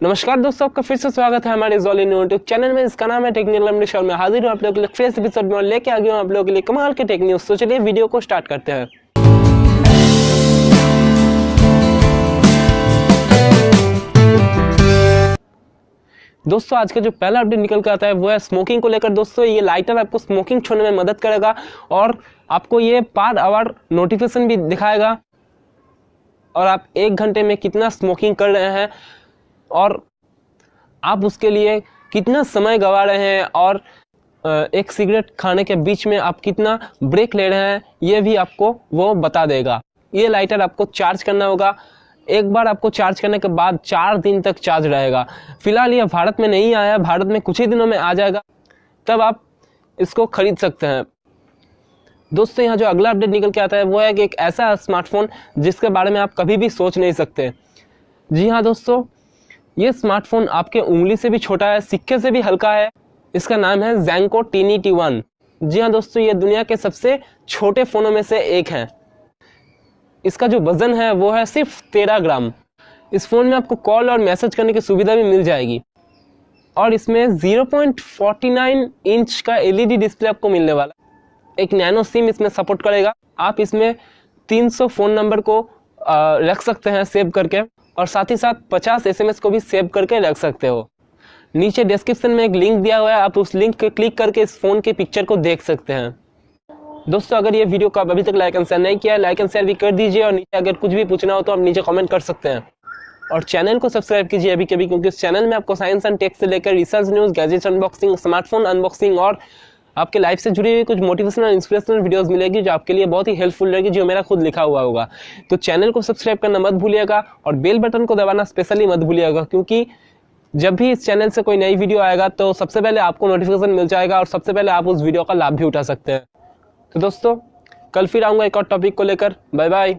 नमस्कार दोस्तों, आपका फिर से स्वागत है हमारे यूट्यूब चैनल में। इसका नाम है टेक्निकल और मैं हाजिर हूँ आप लोगों के लिए फ्रेश एपिसोड में लेके आ गया हूँ आप लोगों के लिए कमाल के टेक न्यूज़। तो चलिए वीडियो को स्टार्ट करते हैं। दोस्तों आज का जो पहला अपडेट निकल के आता है वो है स्मोकिंग को लेकर। दोस्तों ये लाइटर आपको स्मोकिंग छोड़ने में मदद करेगा और आपको ये पर आवर नोटिफिकेशन भी दिखाएगा और आप 1 घंटे में कितना स्मोकिंग कर रहे हैं और आप उसके लिए कितना समय गंवा रहे हैं और एक सिगरेट खाने के बीच में आप कितना ब्रेक ले रहे हैं ये भी आपको वो बता देगा। ये लाइटर आपको चार्ज करना होगा। एक बार आपको चार्ज करने के बाद 4 दिन तक चार्ज रहेगा। फिलहाल ये भारत में नहीं आया, भारत में कुछ ही दिनों में आ जाएगा, तब आप इसको खरीद सकते हैं। दोस्तों यहाँ जो अगला अपडेट निकल के आता है वो है कि एक ऐसा स्मार्टफोन जिसके बारे में आप कभी भी सोच नहीं सकते। जी हाँ दोस्तों, ये स्मार्टफोन आपके उंगली से भी छोटा है, सिक्के से भी हल्का है। इसका नाम है Zanco Tiny T1। जी हाँ दोस्तों, ये दुनिया के सबसे छोटे फोनों में से एक है। इसका जो वजन है वो है सिर्फ 13 ग्राम। इस फोन में आपको कॉल और मैसेज करने की सुविधा भी मिल जाएगी और इसमें 0.49 इंच का LED डिस्प्ले आपको मिलने वाला है। एक नैनो सिम इसमें सपोर्ट करेगा। आप इसमें 300 फोन नंबर को रख सकते हैं सेव करके और साथ ही साथ 50 SMS को भी सेव करके रख सकते हो। नीचे डिस्क्रिप्शन में एक लिंक दिया हुआ है, आप उस लिंक पे क्लिक करके इस फोन के पिक्चर को देख सकते हैं। दोस्तों अगर ये वीडियो को आप अभी तक लाइक एंड शेयर नहीं किया है, लाइक एंड शेयर भी कर दीजिए और नीचे अगर कुछ भी पूछना हो तो आप नीचे कमेंट कर सकते हैं और चैनल को सब्सक्राइब कीजिए अभी कभी, क्योंकि इस चैनल में आपको साइंस एंड टेक से लेकर research news, gadgets unboxing, smartphone unboxing और आपके लाइफ से जुड़ी हुई कुछ मोटिवेशनल इंस्पिरेशनल वीडियोस मिलेगी जो आपके लिए बहुत ही हेल्पफुल रहेगी, जो मेरा खुद लिखा हुआ होगा। तो चैनल को सब्सक्राइब करना मत भूलिएगा और बेल बटन को दबाना स्पेशली मत भूलिएगा, क्योंकि जब भी इस चैनल से कोई नई वीडियो आएगा तो सबसे पहले आपको नोटिफिकेशन मिल जाएगा और सबसे पहले आप उस वीडियो का लाभ भी उठा सकते हैं। तो दोस्तों कल फिर आऊँगा एक और टॉपिक को लेकर। Bye bye.